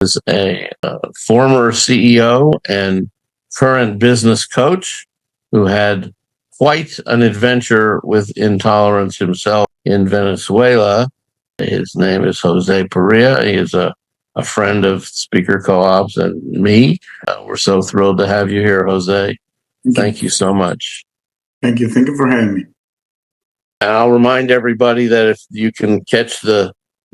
is a former CEO and current business coach who had quite an adventure with intolerance himself in Venezuela. His name is José Pereira. He is a friend of Speaker Co-ops and me. We're so thrilled to have you here, Jose. Thank you so much. Thank you. Thank you for having me. And I'll remind everybody that if you can catch the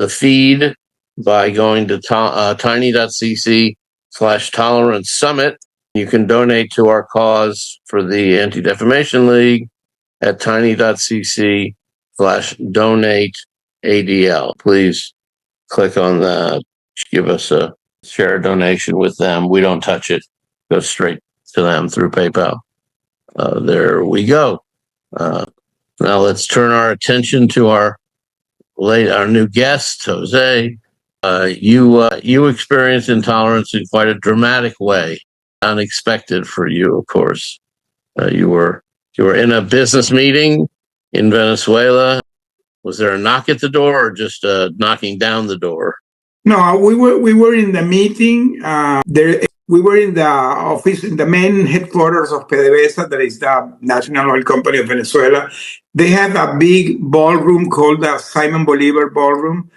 feed by going to tiny.cc/tolerance summit, you can donate to our cause for the Anti-Defamation League at tiny.cc/donate ADL. Please click on that. Give us a share donation with them. We don't touch it. Go straight to them through PayPal. There we go. Now let's turn our attention to our new guest, Jose. You experienced intolerance in quite a dramatic way, unexpected for you, of course. You were in a business meeting in Venezuela. Was there a knock at the door, or just knocking down the door? No, we were in the meeting. We were in the office, in the main headquarters of PDVSA, that is the National Oil Company of Venezuela. They have a big ballroom called the Simon Bolivar Ballroom.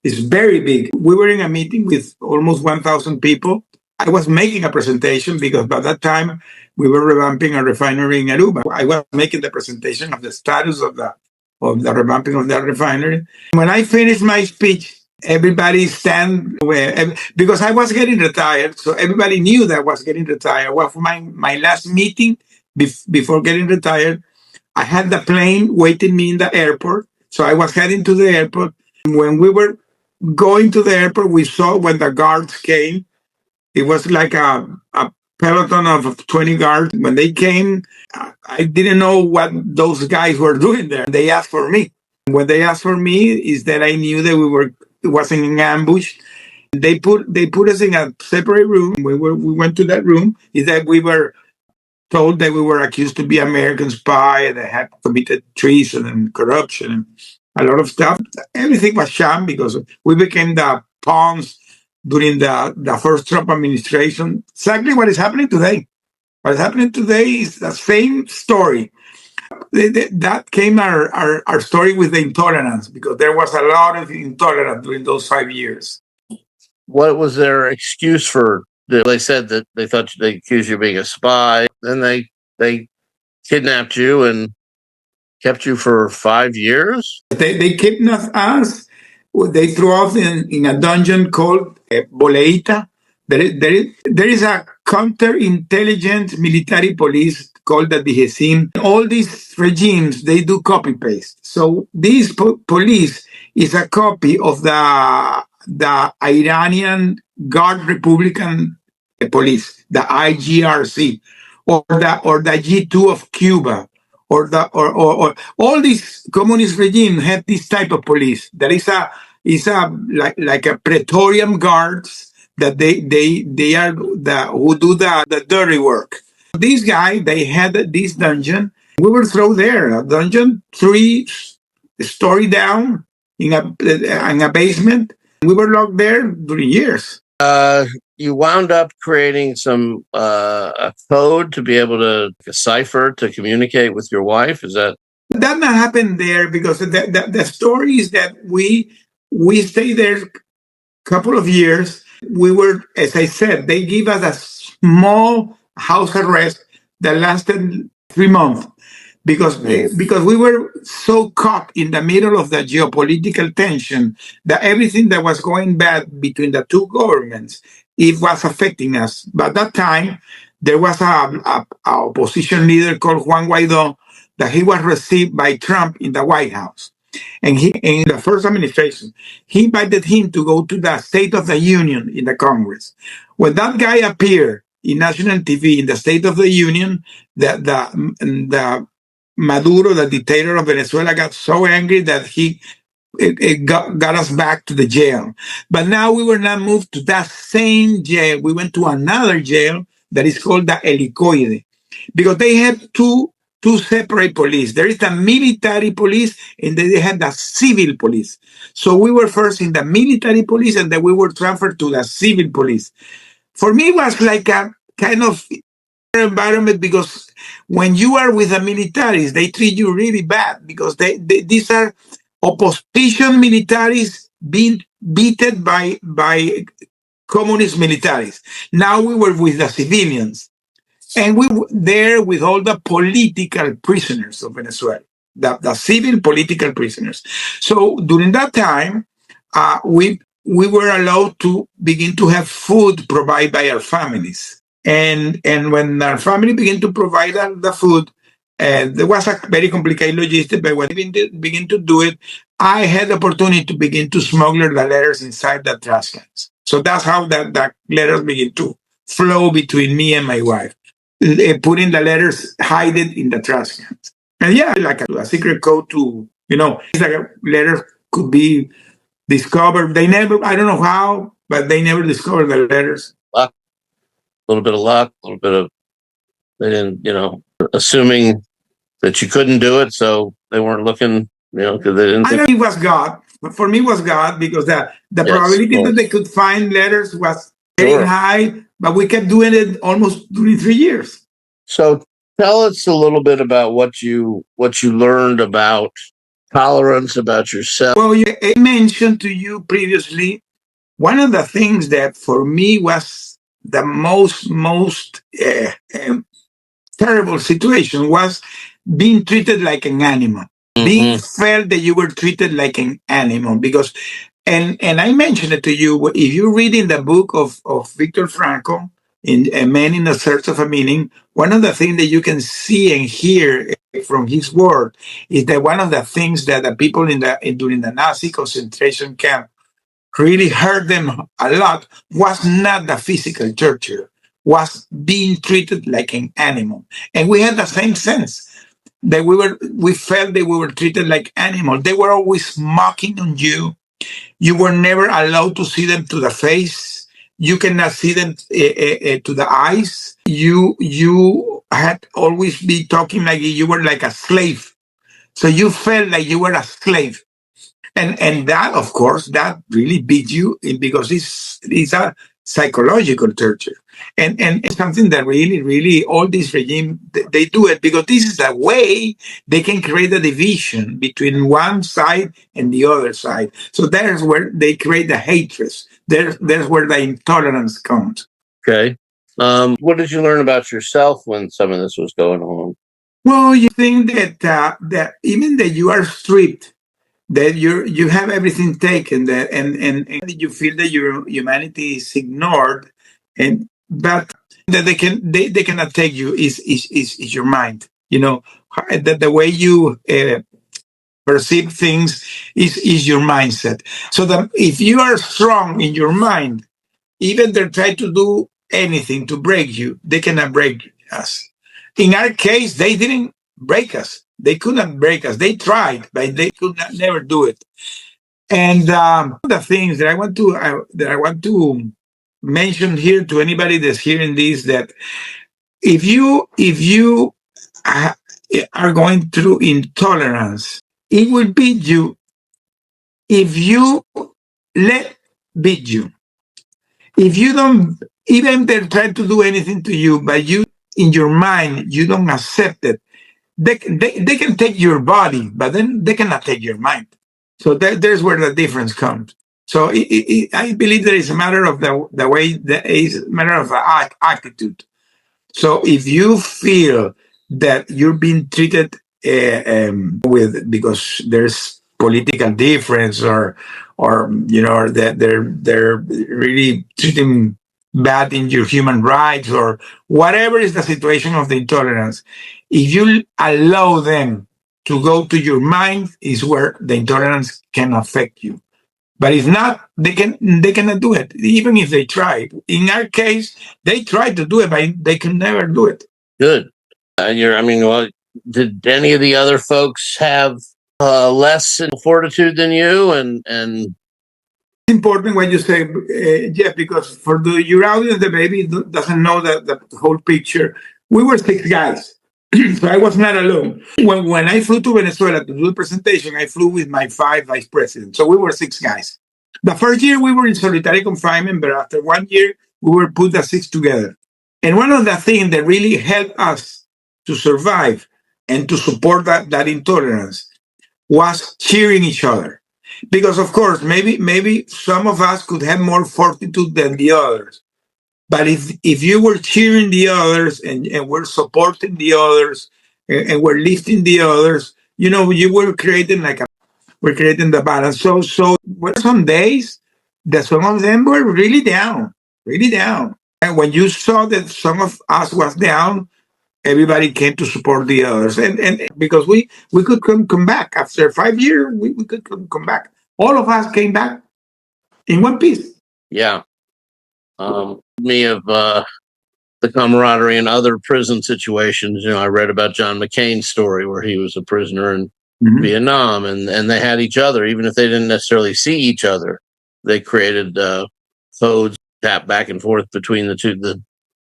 It's very big. We were in a meeting with almost 1,000 people. I was making a presentation because by that time we were revamping a refinery in Aruba. I was making the presentation of the status of the revamping of that refinery. When I finished my speech, everybody stand away because I was getting retired. So everybody knew that I was getting retired. Well, for my last meeting before getting retired, I had the plane waiting me in the airport. So I was heading to the airport. When we were going to the airport, we saw when the guards came, it was like a peloton of 20 guards. When they came, I didn't know what those guys were doing there. They asked for me. When they asked for me is that I knew that it wasn't an ambush. They put us in a separate room. We went to that room. Is that we were told that we were accused to be American spy, that had committed treason and corruption and a lot of stuff. Everything was sham because we became the pawns during the first Trump administration. Exactly what is happening today. What is happening today is the same story. That came our story with the intolerance, because there was a lot of intolerance during those 5 years. What was their excuse for? They said that they thought they accused you of being a spy. Then they kidnapped you and kept you for 5 years. They kidnapped us. They threw us in a dungeon called Boleita. There is a counterintelligence military police called the DGCIM. All these regimes, they do copy-paste. So this police is a copy of the Iranian Guard Republican Police, the IGRC, or the G2 of Cuba, or all these communist regimes have this type of police. There is like a Praetorian guards that they are who do the dirty work. These guys, they had this dungeon. We were thrown there, a dungeon 3-story down in a basement. We were locked there during years. You wound up creating some a code to be able to decipher, to communicate with your wife. Is that not happened there? Because the story is that we stayed there a couple of years. We were, as I said, they gave us a small house arrest that lasted 3 months. Because we were so caught in the middle of the geopolitical tension that everything that was going bad between the two governments, it was affecting us. But at that time, there was a opposition leader called Juan Guaidó that he was received by Trump in the White House. And in the first administration, he invited him to go to the State of the Union in the Congress. When that guy appeared in national TV in the State of the Union, the Maduro, the dictator of Venezuela, got so angry that it got us back to the jail. But now we were not moved to that same jail. We went to another jail that is called the Helicoide, because they have two two separate police. There is the military police, and then they had the civil police. So we were first in the military police, and then we were transferred to the civil police. For me, it was like a kind of environment, because when you are with the militaries, they treat you really bad, because these are opposition militaries being beaten by communist militaries. Now we were with the civilians, and we were there with all the political prisoners of Venezuela, the civil political prisoners. So during that time, we were allowed to begin to have food provided by our families. And when our family began to provide the food, there was a very complicated logistic, but when we begin to do it, I had the opportunity to begin to smuggle the letters inside the trash cans. So that's how the letters begin to flow between me and my wife. Putting the letters, hide it in the trash cans. And yeah, like a secret code to, like letters could be discovered. They never, I don't know how, but they never discovered the letters. Luck, a little bit of luck, a little bit of, they didn't, assuming that you couldn't do it, so they weren't looking, because they didn't. I don't think it was God. But for me, it was God, because the probability that they could find letters was very high, but we kept doing it almost during 3 years. So tell us a little bit about what you learned about tolerance, about yourself. Well, I mentioned to you previously, one of the things that for me was the most terrible situation was being treated like an animal. Being felt that you were treated like an animal, because, and I mentioned it to you, if you read in the book of Viktor Frankl, in A Man in the Search of a Meaning, one of the things that you can see and hear from his word is that one of the things that the people during the Nazi concentration camp really hurt them a lot was not the physical torture, was being treated like an animal. And we had the same sense, that we felt that we were treated like animals. They were always mocking on you. You were never allowed to see them to the face. You cannot see them to the eyes. You had always be talking like you were like a slave. So you felt like you were a slave. And that, of course, that really beat you, because it's a psychological torture. And it's something that really all these regimes, they do it because this is a way they can create a division between one side and the other side. So there's where they create the hatred. There's where the intolerance comes. Okay. What did you learn about yourself when some of this was going on? Well, you think that even that you are stripped, that you have everything taken, that and you feel that your humanity is ignored, but that they cannot take you is your mind. That the way you perceive things is your mindset. So that if you are strong in your mind, even they try to do anything to break you, they cannot break us. In our case, they didn't break us. They could not break us. They tried, but they could never do it. And the things that I want to mention here to anybody that's hearing this, that if you are going through intolerance, it will beat you if you let beat you. If you don't, even they try to do anything to you, but you in your mind you don't accept it. They can take your body, but then they cannot take your mind. So there's where the difference comes. So I believe that it's a matter of the way, it's a matter of attitude. So if you feel that you're being treated because there's political difference, or that they're really treating bad in your human rights, or whatever is the situation of the intolerance, if you allow them to go to your mind, is where the intolerance can affect you. But if not, they cannot do it, even if they try. In our case, they tried to do it, but they can never do it. Good. Did any of the other folks have less fortitude than you? And it's important what you say, Jeff, because for your audience, the baby doesn't know the whole picture. We were 6 guys. So I was not alone. When I flew to Venezuela to do the presentation, I flew with my 5 vice presidents. So we were 6 guys. The first year we were in solitary confinement, but after 1 year, we were put the 6 together. And one of the things that really helped us to survive and to support that intolerance was cheering each other. Because of course, maybe some of us could have more fortitude than the others. But if you were cheering the others and were supporting the others and were lifting the others, you were creating we're creating the balance. So some days that some of them were really down, really down. And when you saw that some of us was down, everybody came to support the others. And because we could come back after 5 years, we could come back. All of us came back in one piece. Yeah. Me of the camaraderie in other prison situations. I read about John McCain's story where he was a prisoner in Vietnam, and they had each other, even if they didn't necessarily see each other. They created codes, tap back and forth between the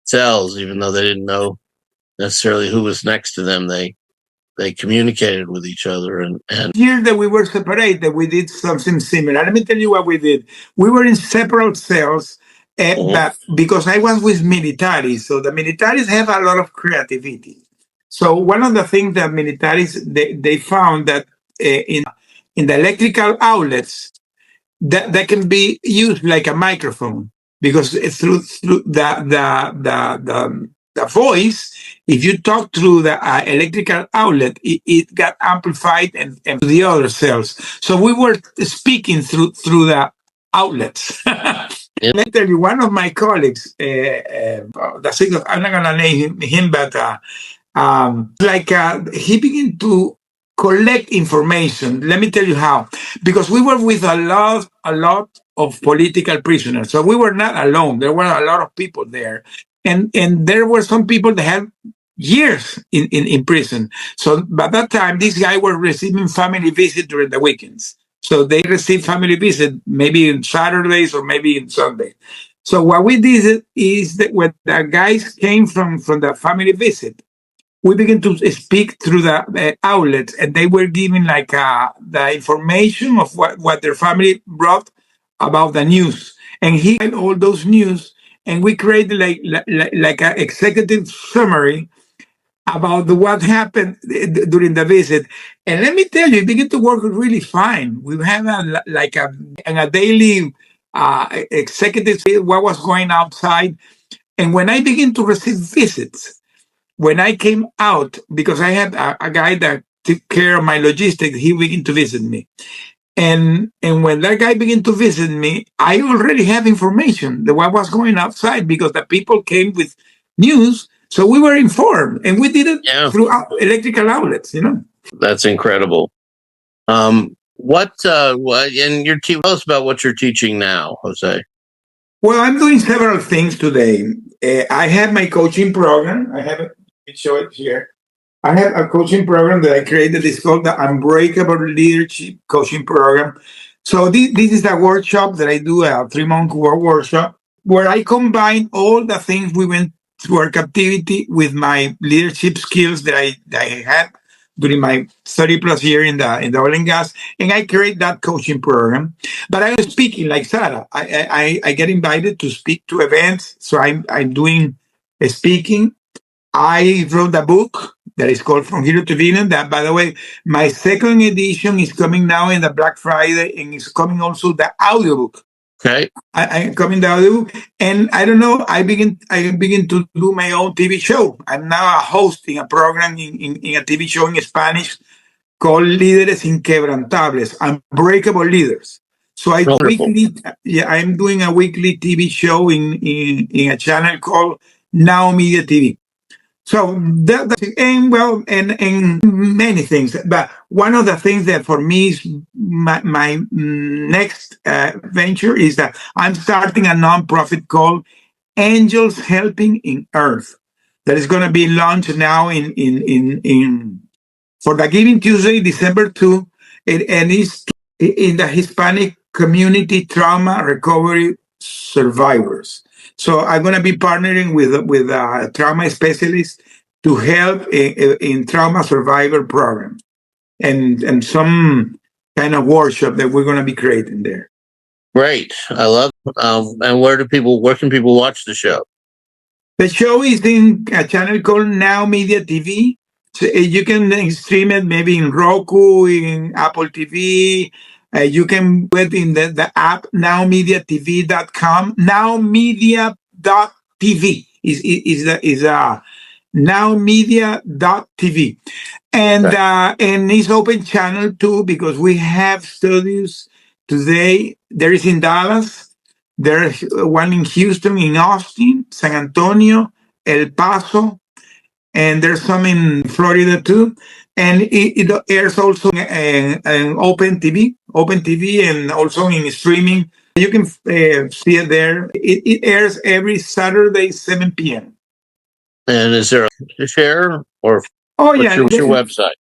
cells, even though they didn't know necessarily who was next to them. They communicated with each other. And here that we were separated, we did something similar. Let me tell you what we did. We were in separate cells, but because I was with militaries, so the militaries have a lot of creativity. So one of the things that militaries they found that in the electrical outlets that can be used like a microphone, because through the voice, if you talk through the electrical outlet, it got amplified and to the other cells. So we were speaking through the outlets. Let me tell you, one of my colleagues, I'm not gonna name him, but he began to collect information. Let me tell you how. Because we were with a lot of political prisoners. So we were not alone. There were a lot of people there. And there were some people that had years in prison. So by that time, these guys were receiving family visits during the weekends. So they received family visit maybe on Saturdays or maybe on Sunday. So what we did is that when the guys came from the family visit, we began to speak through the outlets, and they were giving the information of what their family brought about the news. And he had all those news, and we created like an executive summary about what happened during the visit. And let me tell you, it began to work really fine. We had a daily executive what was going outside. And when I began to receive visits, when I came out, because I had a guy that took care of my logistics, he began to visit me. And when that guy began to visit me, I already have information that what was going outside, because the people came with news. So we were informed, and we did it through electrical outlets, That's incredible. What and your team, tell us about what you're teaching now, Jose. Well, I'm doing several things today. I have my coaching program. I have it, show it here. I have a coaching program that I created. It's called the Unbreakable Leadership Coaching Program. So this is a workshop that I do, a 3-month workshop, where I combine all the things we went through our captivity with my leadership skills that I had during my 30 plus year in the oil and gas, and I create that coaching program. But I'm speaking like Sarah. I get invited to speak to events, so I'm doing speaking. I wrote a book that is called From Hero to Villain. That, by the way, my second edition is coming now in the Black Friday, and it's coming also the audiobook. Okay. I come in the audiobook, and I don't know. I begin to do my own TV show. I'm now hosting a program in a TV show in Spanish called Líderes Inquebrantables, Unbreakable Leaders. So I'm doing a weekly TV show in a channel called Now Media TV. So and many things. But one of the things that for me is my next venture is that I'm starting a nonprofit called Angels Helping in Earth that is going to be launched now in for the Giving Tuesday, December 2, and it's in the Hispanic community trauma recovery survivors. So I'm going to be partnering with trauma specialists to help in trauma survivor program and some kind of workshop that we're going to be creating there. Great. I love and where can people watch the show? The show is in a channel called Now Media TV. So you can stream it maybe in Roku, in Apple TV. You can do it in the app nowmediatv.com. Nowmedia.tv is nowmedia.tv. And and it's open channel too, because we have studios today. There is in Dallas. There's one in Houston, in Austin, San Antonio, El Paso, and there's some in Florida too. And it airs also in Open TV, and also in streaming. You can see it there. It airs every Saturday, 7 p.m. And is there a share or Oh, yeah. What's your website?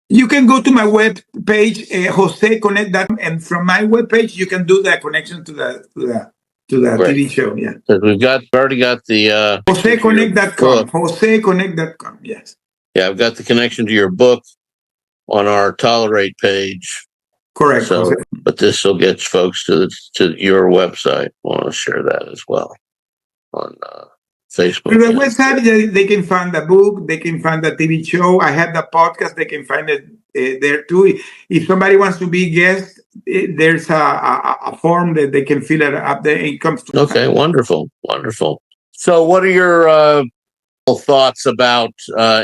You can go to my web page, JoseConnect.com, and from my web page, you can do that connection to the TV show. Yeah. We've already got the JoseConnect.com. JoseConnect.com. Yes. Yeah, I've got the connection to your book on our Tolerate page. Correct. So, but this will get folks to your website. I want to share that as well on Facebook. Through the website, they can find the book, they can find the TV show. I have the podcast, they can find it there too. If somebody wants to be a guest, there's a form that they can fill it up there. It comes to Okay, wonderful. So what are your thoughts about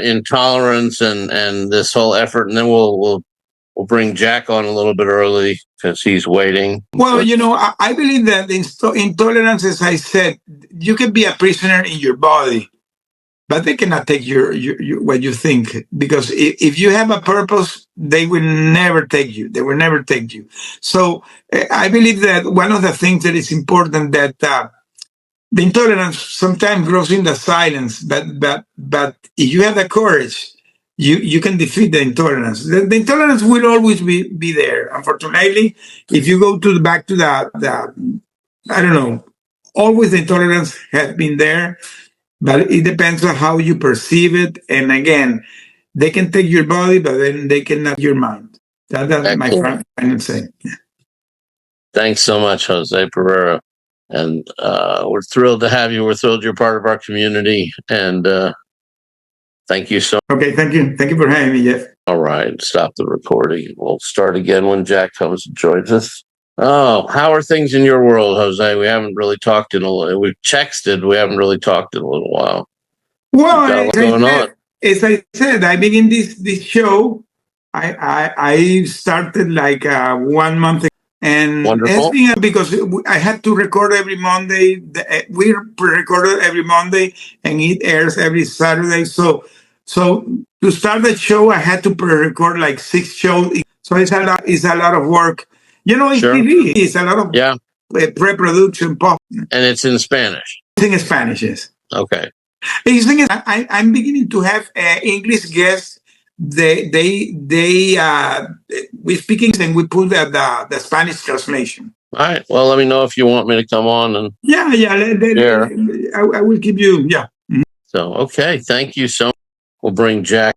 intolerance and this whole effort? And then we'll bring Jack on a little bit early because he's waiting. Well, I believe that intolerance, as I said, you can be a prisoner in your body, but they cannot take your what you think, because if you have a purpose, they will never take you. They will never take you. So I believe that one of the things that is important, that the intolerance sometimes grows in the silence, but if you have the courage, you can defeat the intolerance. The intolerance will always be there. Unfortunately, if you go back to the I don't know, always the intolerance has been there, but it depends on how you perceive it. And again, they can take your body, but then they cannot your mind. That's my final say. Thanks so much, Jose Pereira. And we're thrilled to have you. We're thrilled you're part of our community. And thank you so much. Okay, thank you. Thank you for having me, Jeff. All right, stop the recording. We'll start again when Jack comes and joins us. Oh, how are things in your world, Jose? We haven't really talked we've texted. We haven't really talked in a little while. Well, as I said, I begin this show. I started like 1 month ago. And it's been because I had to record every Monday. We recorded every Monday, and it airs every Saturday. So to start the show, I had to record like 6 shows. So it's a lot of work. In TV, it's a lot of pre-production pop. And it's in Spanish. It's in Spanish, yes. Okay. The thing is, I'm beginning to have English guests. We speak English and we put the Spanish translation. All right. Well, let me know if you want me to come on and I will keep you. Yeah. So okay, thank you so much. We'll bring Jack.